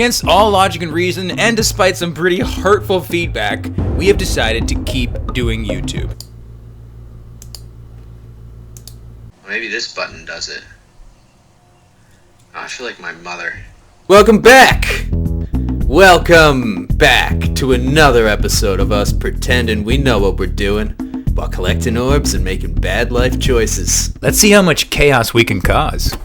Against all logic and reason, and despite some pretty hurtful feedback, we have decided to keep doing YouTube. Maybe this button does it. Oh, I feel like my mother. Welcome back! Welcome back to another episode of us pretending we know what we're doing while collecting orbs and making bad life choices. Let's see how much chaos we can cause.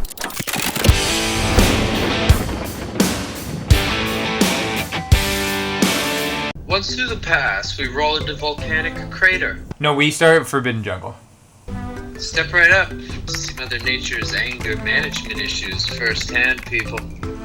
Once through the pass, we roll into volcanic crater. No, we start at Forbidden Jungle. Step right up. See Mother Nature's anger management issues firsthand, people.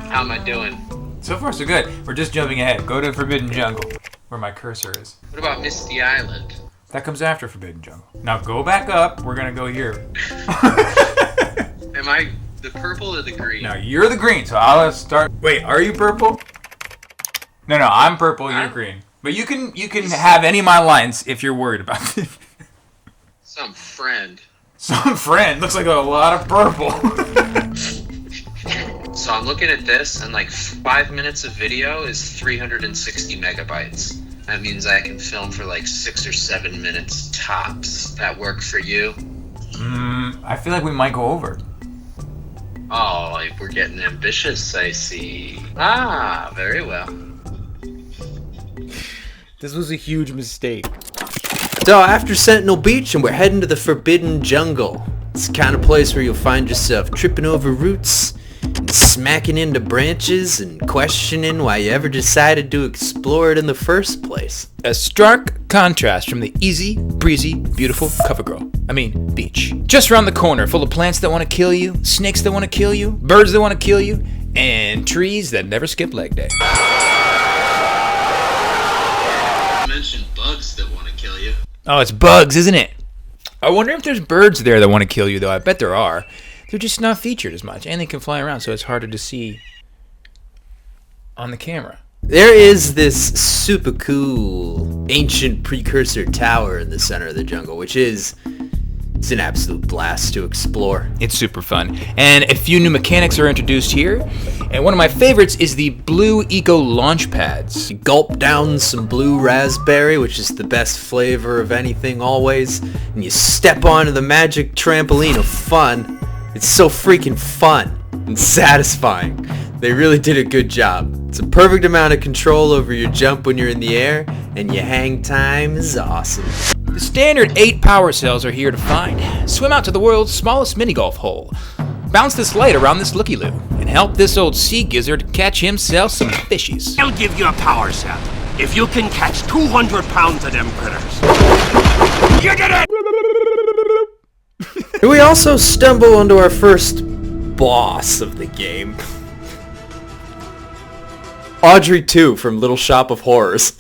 How am I doing? So far so good. We're just jumping ahead. Go to Forbidden Jungle, where my cursor is. What about Misty Island? That comes after Forbidden Jungle. Now go back up. We're gonna go here. Am I the purple or the green? No, you're the green, so I'll start. Wait, are you purple? No, I'm purple, you're green. But you can have any of my lines if you're worried about it. Some friend. Some friend looks like a lot of purple. So I'm looking at this, and like 5 minutes of video is 360 megabytes. That means I can film for like 6 or 7 minutes tops. That work for you? I feel like we might go over. Oh, like we're getting ambitious, I see. Ah, very well. This was a huge mistake. So after Sentinel Beach, and we're heading to the Forbidden Jungle. It's the kind of place where you'll find yourself tripping over roots, and smacking into branches, and questioning why you ever decided to explore it in the first place. A stark contrast from the easy, breezy, beautiful beach. Just around the corner, full of plants that want to kill you, snakes that want to kill you, birds that want to kill you, and trees that never skip leg day. Mention bugs that want to kill you. Oh, it's bugs, isn't it? I wonder if there's birds there that want to kill you, though. I bet there are. They're just not featured as much, and they can fly around, so it's harder to see on the camera. There is this super cool ancient precursor tower in the center of the jungle, which is... it's an absolute blast to explore. It's super fun. And a few new mechanics are introduced here. And one of my favorites is the blue eco launch pads. You gulp down some blue raspberry, which is the best flavor of anything always, and you step onto the magic trampoline of fun. It's so freaking fun and satisfying. They really did a good job. It's a perfect amount of control over your jump when you're in the air, and your hang time is awesome. The standard 8 power cells are here to find. Swim out to the world's smallest mini-golf hole. Bounce this light around this looky-loo, and help this old sea gizzard catch himself some fishies. I'll give you a power cell if you can catch 200 pounds of them critters. You did it! We also stumble onto our first boss of the game. Audrey 2 from Little Shop of Horrors.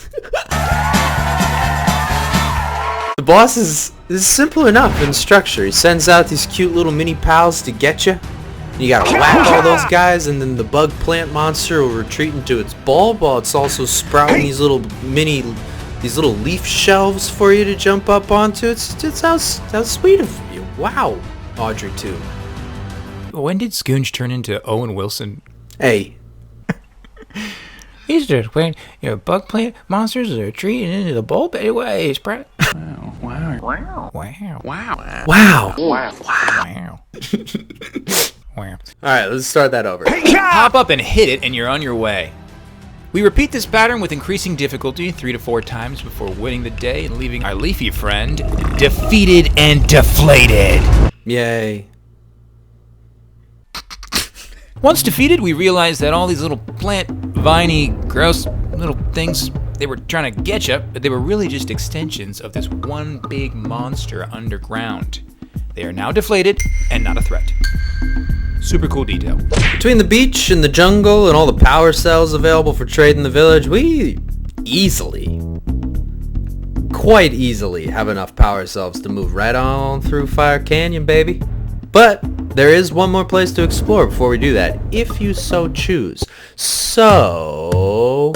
The boss is simple enough in structure. He sends out these cute little mini pals to get you. You gotta whack all those guys, and then the bug plant monster will retreat into its bulb while it's also sprouting these little leaf shelves for you to jump up onto. It's how sweet of you. Wow, Audrey 2. When did Scoonge turn into Owen Wilson? Hey. He's just when bug plant monsters are retreating into the bulb anyways, Brett. Wow. Alright, let's start that over. Hop up and hit it, and you're on your way. We repeat this pattern with increasing difficulty 3 to 4 times before winning the day and leaving our leafy friend defeated and deflated. Yay. Once defeated, we realized that all these little plant, viney, gross little things, they were trying to get you, but they were really just extensions of this one big monster underground. They are now deflated and not a threat. Super cool detail. Between the beach and the jungle and all the power cells available for trade in the village, we quite easily have enough power cells to move right on through Fire Canyon, baby. But there is one more place to explore before we do that, if you so choose. So...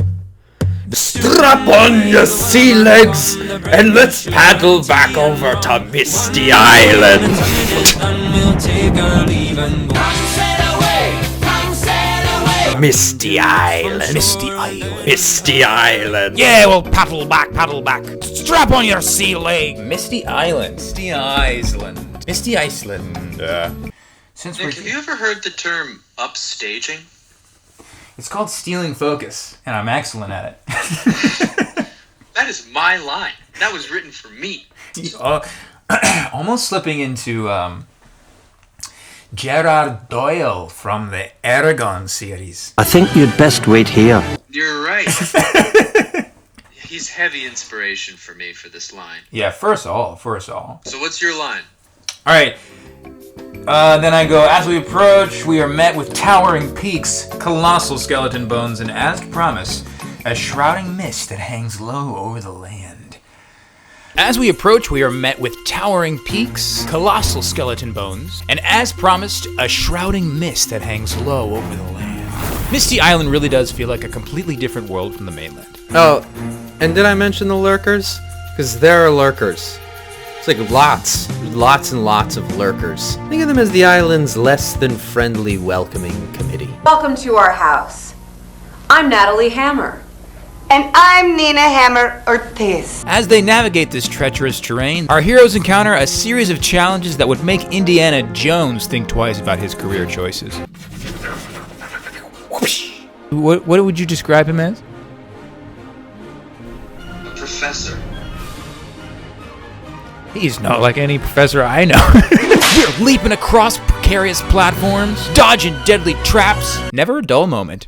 strap on your sea legs and let's paddle back over to Misty Island. Misty Island. Misty Island. Misty Island. Yeah, well, paddle back. Strap on your sea leg. Misty Island. Misty Iceland. Misty Iceland. Since Nick, have you ever heard the term upstaging? It's called stealing focus, and I'm excellent at it. That is my line. That was written for me. Almost slipping into Gerard Doyle from the Aragon series. I think you'd best wait here. You're right. He's heavy inspiration for me for this line. Yeah, first of all. So what's your line? All right. Then I go, as we approach, we are met with towering peaks, colossal skeleton bones, and as promised, a shrouding mist that hangs low over the land. As we approach, we are met with towering peaks, colossal skeleton bones, and as promised, a shrouding mist that hangs low over the land. Misty Island really does feel like a completely different world from the mainland. Oh, and did I mention the lurkers? Because there are lurkers. It's like lots and lots of lurkers. Think of them as the island's less than friendly welcoming committee. Welcome to our house. I'm Natalie Hammer. And I'm Nina Hammer Ortiz. As they navigate this treacherous terrain, our heroes encounter a series of challenges that would make Indiana Jones think twice about his career choices. What would you describe him as? A professor. He's not like any professor I know. We're leaping across precarious platforms, dodging deadly traps. Never a dull moment.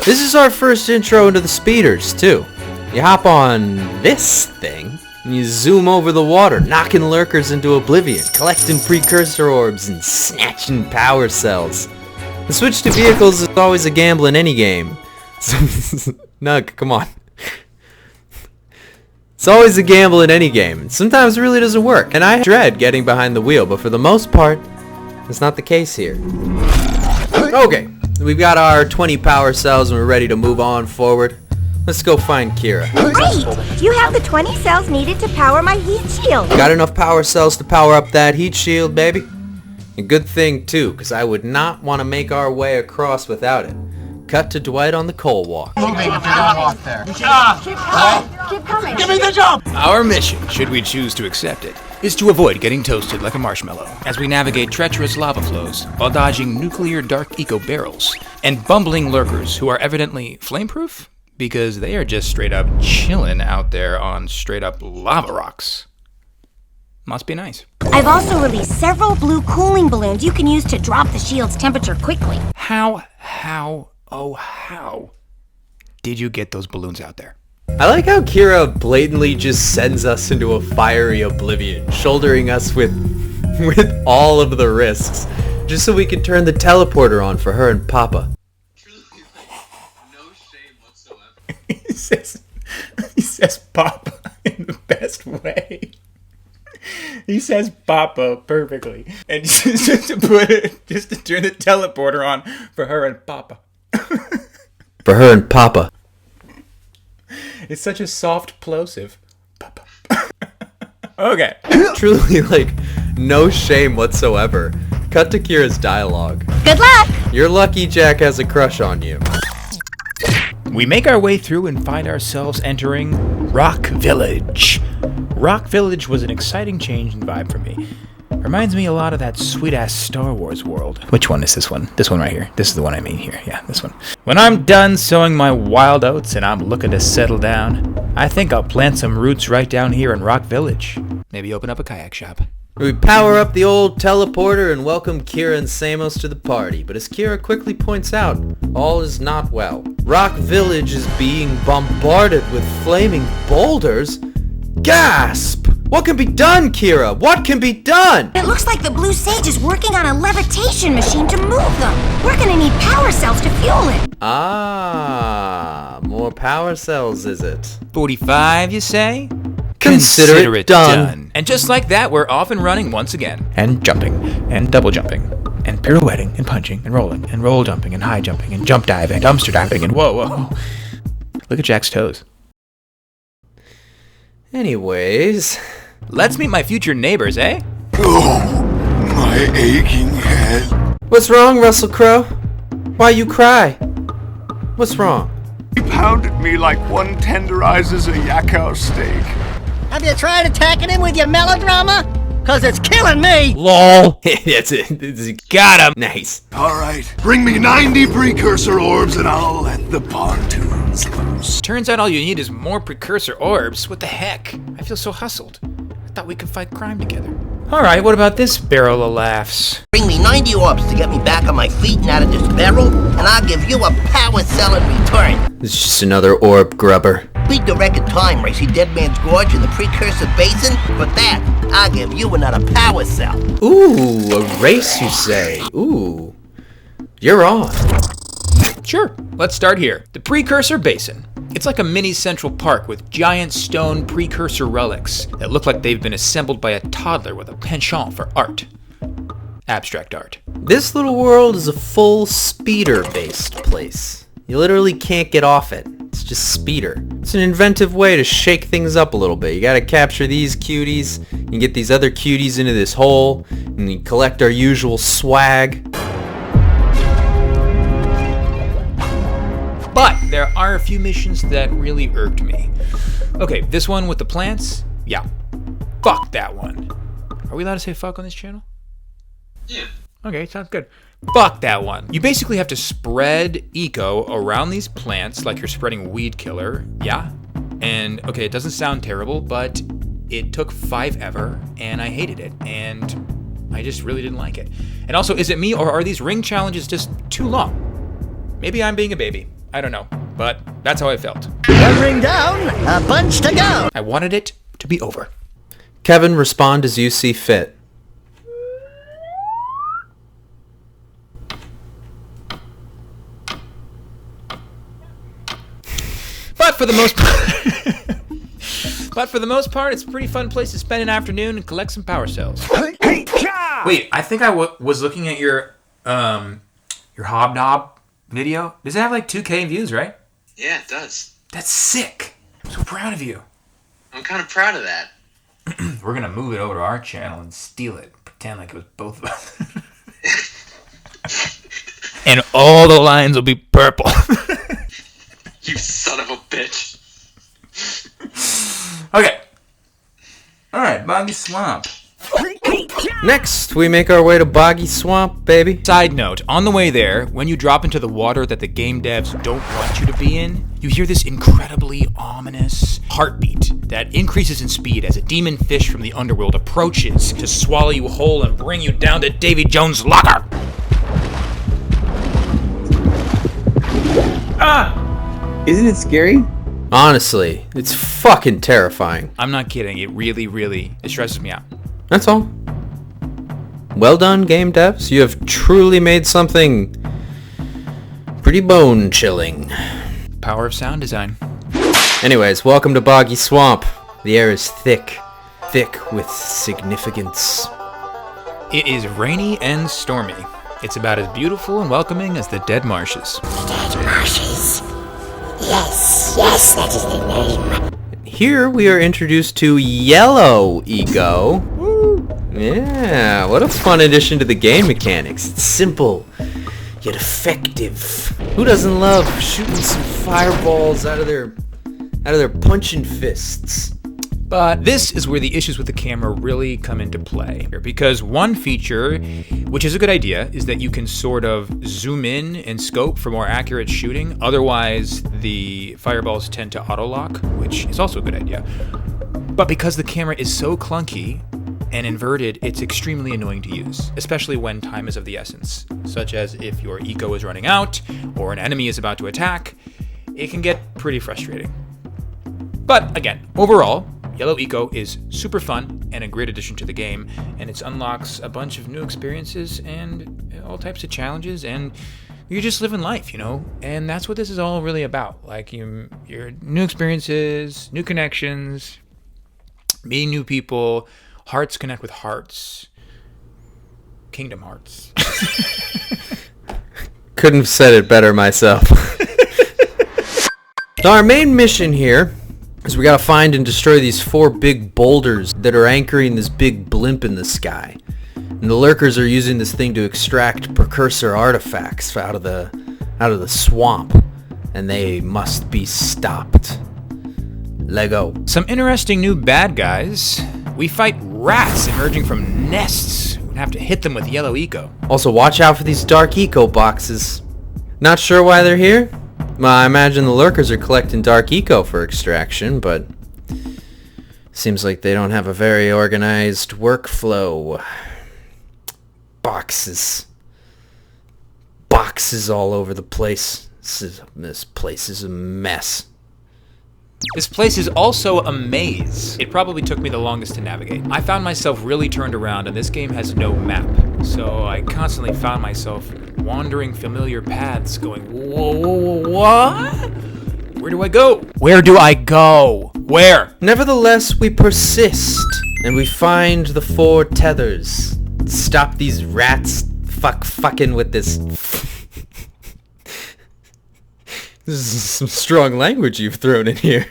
This is our first intro into the speeders, too. You hop on this thing, and you zoom over the water, knocking lurkers into oblivion, collecting precursor orbs, and snatching power cells. The switch to vehicles is always a gamble in any game. Nug, come on. It's always a gamble in any game. Sometimes it really doesn't work, and I dread getting behind the wheel, but for the most part, it's not the case here. Okay, we've got our 20 power cells and we're ready to move on forward. Let's go find Kira. Great! You have the 20 cells needed to power my heat shield. Got enough power cells to power up that heat shield, baby? A good thing, too, because I would not want to make our way across without it. Cut to Dwight on the coal walk. Keep coming. Give me the job! Our mission, should we choose to accept it, is to avoid getting toasted like a marshmallow as we navigate treacherous lava flows while dodging nuclear dark eco barrels and bumbling lurkers who are evidently flameproof because they are just straight up chilling out there on straight up lava rocks. Must be nice. I've also released several blue cooling balloons you can use to drop the shield's temperature quickly. How did you get those balloons out there? I like how Kira blatantly just sends us into a fiery oblivion, shouldering us with all of the risks, just so we can turn the teleporter on for her and Papa. No shame whatsoever. He says Papa in the best way. He says Papa perfectly. And just to turn the teleporter on for her and Papa. For her and Papa. It's such a soft plosive. Papa. Okay. Truly, like, no shame whatsoever. Cut to Kira's dialogue. Good luck! You're lucky Jack has a crush on you. We make our way through and find ourselves entering Rock Village. Rock Village was an exciting change in vibe for me. Reminds me a lot of that sweet-ass Star Wars world. Which one is this one? This one right here. This is the one I mean here. Yeah, this one. When I'm done sowing my wild oats and I'm looking to settle down, I think I'll plant some roots right down here in Rock Village. Maybe open up a kayak shop. We power up the old teleporter and welcome Kira and Samos to the party, but as Kira quickly points out, all is not well. Rock Village is being bombarded with flaming boulders. Gasp! What can be done, Kira? What can be done? It looks like the Blue Sage is working on a levitation machine to move them. We're gonna need power cells to fuel it. Ah, more power cells, is it? 45, you say? Consider it done. And just like that, we're off and running once again. And jumping, and double jumping, and pirouetting, and punching, and rolling, and roll jumping, and high jumping, and jump diving, and dumpster diving, and whoa. Look at Jack's toes. Anyways, let's meet my future neighbors, eh? Oh, my aching head. What's wrong, Russell Crowe? Why you cry? What's wrong? He pounded me like one tenderizes a yakkow steak. Have you tried attacking him with your melodrama? Cause it's killing me! LOL. That's it. Got him. Nice. Alright, bring me 90 precursor orbs and I'll let the pontoons loose. Turns out all you need is more precursor orbs. What the heck? I feel so hustled. I thought we could fight crime together. Alright, what about this barrel of laughs? Bring me 90 orbs to get me back on my feet and out of this barrel, and I'll give you a power cell in return. It's just another orb grubber. Beat the record time race, Dead Man's Gorge in the precursor basin. For that, I'll give you another power cell. Ooh, a race you say. Ooh. You're on. Sure, let's start here. The Precursor Basin. It's like a mini Central Park with giant stone precursor relics that look like they've been assembled by a toddler with a penchant for art. Abstract art. This little world is a full speeder-based place. You literally can't get off it. It's just speeder. It's an inventive way to shake things up a little bit. You gotta capture these cuties, and get these other cuties into this hole, and you collect our usual swag. But there are a few missions that really irked me. Okay, this one with the plants? Yeah. Fuck that one. Are we allowed to say fuck on this channel? Yeah. Okay, sounds good. Fuck that one. You basically have to spread eco around these plants like you're spreading weed killer. Yeah. And okay, it doesn't sound terrible, but it took 5 ever, and I hated it. And I just really didn't like it. And also, is it me, or are these ring challenges just too long? Maybe I'm being a baby. I don't know, but that's how I felt. One ring down, a bunch to go. I wanted it to be over. Kevin, respond as you see fit. But for the most part, it's a pretty fun place to spend an afternoon and collect some power cells. Wait, I think I was looking at your Hobnob video. Does it have like 2K views, right? Yeah, it does. That's sick. I'm so proud of you. I'm kind of proud of that. We're gonna move it over to our channel and steal it. Pretend like it was both of us. And all the lines will be purple. You son of a bitch. Okay. Alright, Boggy Swamp. Next, we make our way to Boggy Swamp, baby. Side note, on the way there, when you drop into the water that the game devs don't want you to be in, you hear this incredibly ominous heartbeat that increases in speed as a demon fish from the underworld approaches to swallow you whole and bring you down to Davy Jones' locker. Isn't it scary? Honestly, it's fucking terrifying. I'm not kidding, it really stresses me out. That's all. Well done, game devs. You have truly made something pretty bone-chilling. Power of sound design. Anyways, welcome to Boggy Swamp. The air is thick with significance. It is rainy and stormy. It's about as beautiful and welcoming as the Dead Marshes. Dead marshes. Yes, that is the name. Here we are introduced to Yellow Ego. Yeah, what a fun addition to the game mechanics. It's simple, yet effective. Who doesn't love shooting some fireballs out of their punching fists? But this is where the issues with the camera really come into play. Because one feature, which is a good idea, is that you can sort of zoom in and scope for more accurate shooting. Otherwise, the fireballs tend to auto-lock, which is also a good idea. But because the camera is so clunky and inverted, it's extremely annoying to use, especially when time is of the essence, such as if your eco is running out or an enemy is about to attack. It can get pretty frustrating. But again, overall, Yellow Eco is super fun and a great addition to the game, and it unlocks a bunch of new experiences and all types of challenges, and you're just living life, you know? And that's what this is all really about. Like, your new experiences, new connections, meeting new people, hearts connect with hearts. Kingdom Hearts. Couldn't have said it better myself. So our main mission here is we gotta find and destroy these 4 big boulders that are anchoring this big blimp in the sky. And the lurkers are using this thing to extract precursor artifacts out of the swamp. and they must be stopped. Lego. Some interesting new bad guys. We fight rats emerging from nests. We'd have to hit them with yellow eco. Also, watch out for these dark eco boxes. Not sure why they're here? Well, I imagine the lurkers are collecting dark eco for extraction, but seems like they don't have a very organized workflow. Boxes. Boxes all over the place. This place is a mess. This place is also a maze. It probably took me the longest to navigate. I found myself really turned around, and this game has no map. So I constantly found myself wandering familiar paths going, whoa, what? Where do I go? Where do I go? Where? Nevertheless, we persist, and we find the 4 tethers. Stop these rats fucking with this. This is some strong language you've thrown in here.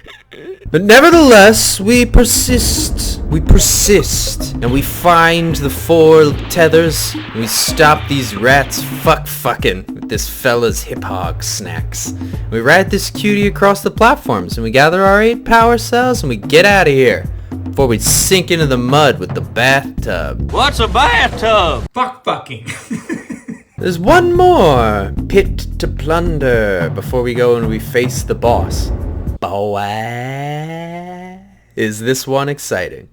But nevertheless, we persist. We persist. And we find the 4 tethers. And we stop these rats fucking with this fella's hip hog snacks. We ride this cutie across the platforms. And we gather our 8 power cells. And we get out of here. Before we sink into the mud with the bathtub. What's a bathtub? Fucking. There's one more pit to plunder before we go and we face the boss. Boy, is this one exciting.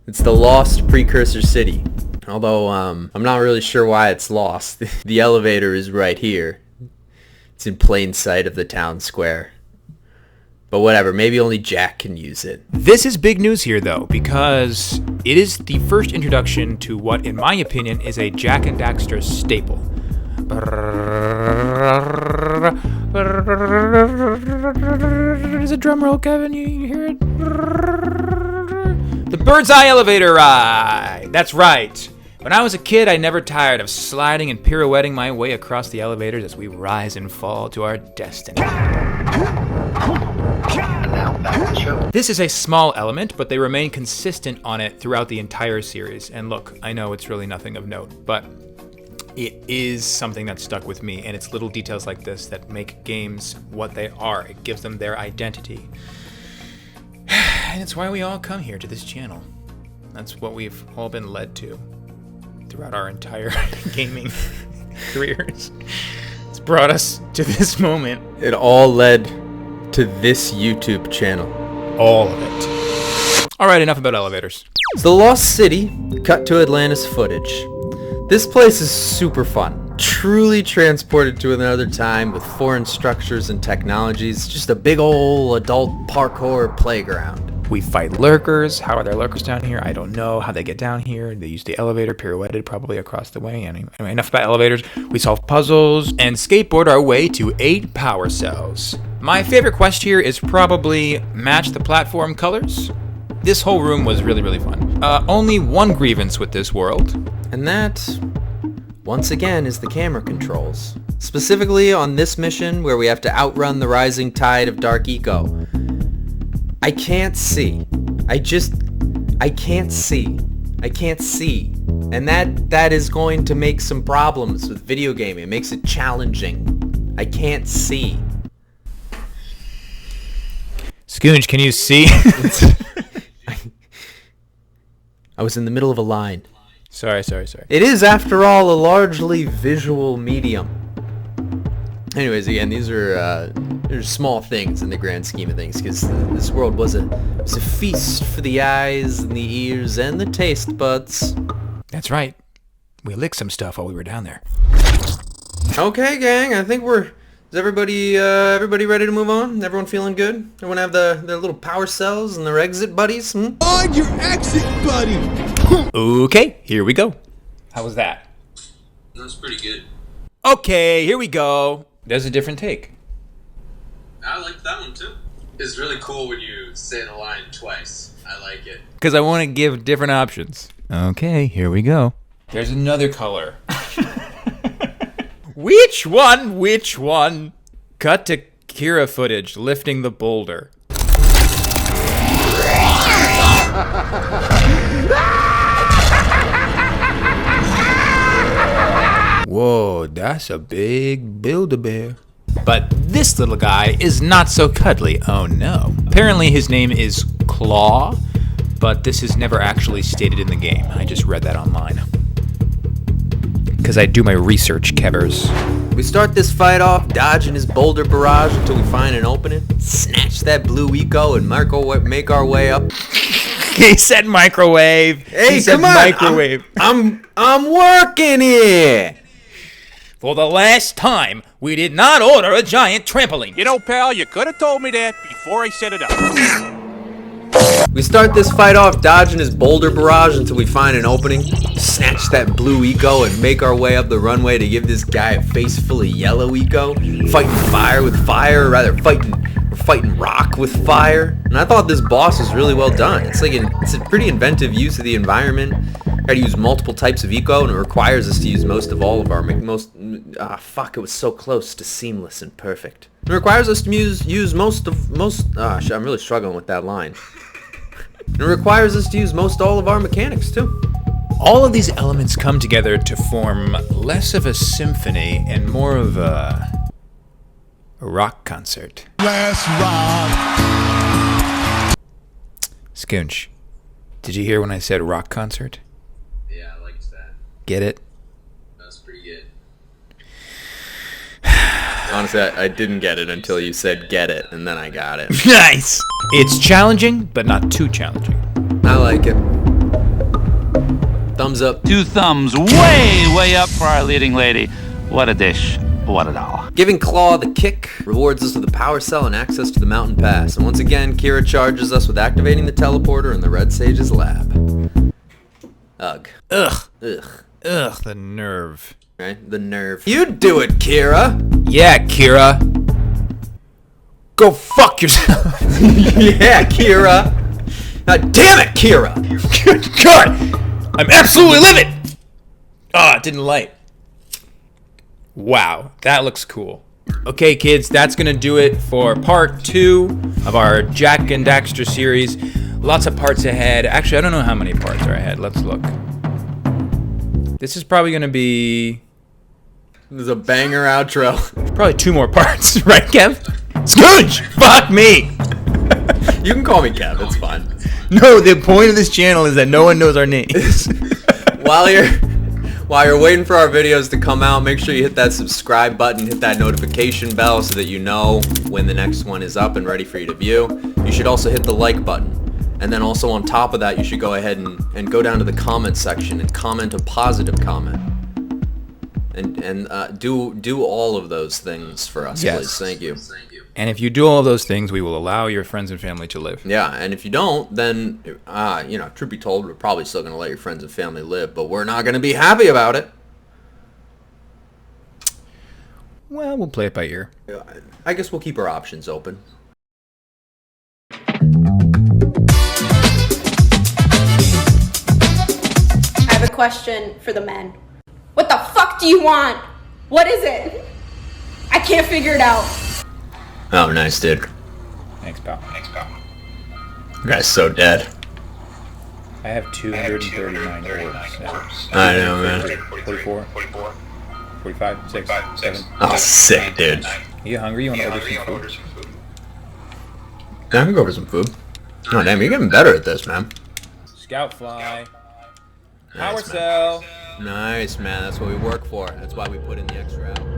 It's the Lost Precursor City. Although, I'm not really sure why it's lost. The elevator is right here. It's in plain sight of the town square. But whatever, maybe only Jak can use it. This is big news here, though, because it is the first introduction to what, in my opinion, is a Jak and Daxter staple. There's a drum roll, Kevin. You hear it? The bird's eye elevator ride. That's right. When I was a kid, I never tired of sliding and pirouetting my way across the elevators as we rise and fall to our destiny. This is a small element, but they remain consistent on it throughout the entire series. And look, I know it's really nothing of note, but it is something that stuck with me, and it's little details like this that make games what they are. It gives them their identity. And it's why we all come here to this channel. That's what we've all been led to throughout our entire gaming careers. It's brought us to this moment. It all led to this YouTube channel. All of it. Alright, enough about elevators. It's the Lost City, cut to Atlantis footage. This place is super fun. Truly transported to another time with foreign structures and technologies. Just a big ol' adult parkour playground. We fight lurkers. How are there lurkers down here? I don't know how they get down here. They use the elevator, pirouetted probably across the way. Anyway, enough about elevators. We solve puzzles and skateboard our way to 8 power cells. My favorite quest here is probably match the platform colors. This whole room was really, really fun. Only one grievance with this world. And that, once again, is the camera controls. Specifically on this mission where we have to outrun the rising tide of dark eco. I can't see. I can't see. I can't see. And that is going to make some problems with video gaming. It makes it challenging. I can't see. Scoonge, can you see? I was in the middle of a line. Sorry. It is, after all, a largely visual medium. Anyways, again, these are small things in the grand scheme of things, because this world was a feast for the eyes and the ears and the taste buds. That's right. We licked some stuff while we were down there. Okay, gang, I think is everybody ready to move on? Everyone feeling good? Everyone have their little power cells and their exit buddies? Find your exit buddy! Okay, here we go. How was that? That was pretty good. Okay, here we go. There's a different take. I like that one too. It's really cool when you say the line twice. I like it. Because I want to give different options. Okay, here we go. There's another color. Which one? Cut to Kira footage lifting the boulder. Whoa, that's a big Build-A-Bear. But this little guy is not so cuddly. Oh no. Apparently his name is Claw, but this is never actually stated in the game. I just read that online. Because I do my research, Kevers. We start this fight off dodging his boulder barrage until we find an opening, snatch that blue eco, and make our way up. He said microwave. Hey, he said come on! Microwave. I'm working here. For the last time, we did not order a giant trampoline. You know, pal, you could have told me that before I set it up. We start this fight off dodging his boulder barrage until we find an opening, snatch that blue eco, and make our way up the runway to give this guy a face full of yellow eco. Fighting fire with fire, or rather fighting rock with fire. And I thought this boss was really well done. It's a pretty inventive use of the environment. Gotta use multiple types of eco, and it requires us to use most of all of our it was so close to seamless and perfect. It requires us to use most. I'm really struggling with that line. It requires us to use most all of our mechanics too. All of these elements come together to form less of a symphony and more of a rock concert. Let's rock. Skoonch, did you hear when I said rock concert? Yeah, I liked that. Get it? That was pretty good. Honestly, I didn't get it until you said get it, and then I got it. Nice! It's challenging, but not too challenging. I like it. Thumbs up. 2 thumbs way up for our leading lady. What a dish. What a doll. Giving Claw the kick rewards us with a power cell and access to the mountain pass. And once again, Kira charges us with activating the teleporter in the Red Sage's lab. Ugh. Ugh. Ugh. Ugh, the nerve. Right? The nerve. You do it, Kira! Yeah, Kira. Go fuck yourself. Yeah, Kira. God damn it, Kira! Good God! I'm absolutely livid! Ah, it didn't light. Wow, that looks cool. Okay, kids, that's gonna do it for part 2 of our Jak and Daxter series. Lots of parts ahead. Actually, I don't know how many parts are ahead. Let's look. This is probably gonna be... This is a banger outro. Probably 2 more parts, right, Kev? Skoonch! Fuck me! You can call me Kev, it's fine. No, the point of this channel is that no one knows our names. While you're waiting for our videos to come out, make sure you hit that subscribe button, hit that notification bell so that you know when the next one is up and ready for you to view. You should also hit the like button. And then also on top of that, you should go ahead and go down to the comment section and comment a positive comment. And do all of those things for us, yes. Please. Thank you. And if you do all those things, we will allow your friends and family to live. Yeah, and if you don't, then, truth be told, we're probably still going to let your friends and family live, but we're not going to be happy about it. Well, we'll play it by ear. I guess we'll keep our options open. I have a question for the men. What the fuck do you want? What is it? I can't figure it out. Oh, nice, dude. Thanks, pal. You guy's so dead. I have 239 orbs now. I know, man. 44, 45, 6, 7. Oh, sick, dude. Are you hungry? You want to order some food? Yeah, I can go over some food. Oh, damn, you're getting better at this, man. Scout fly. Power cell. Nice, man. That's what we work for. That's why we put in the extra hours.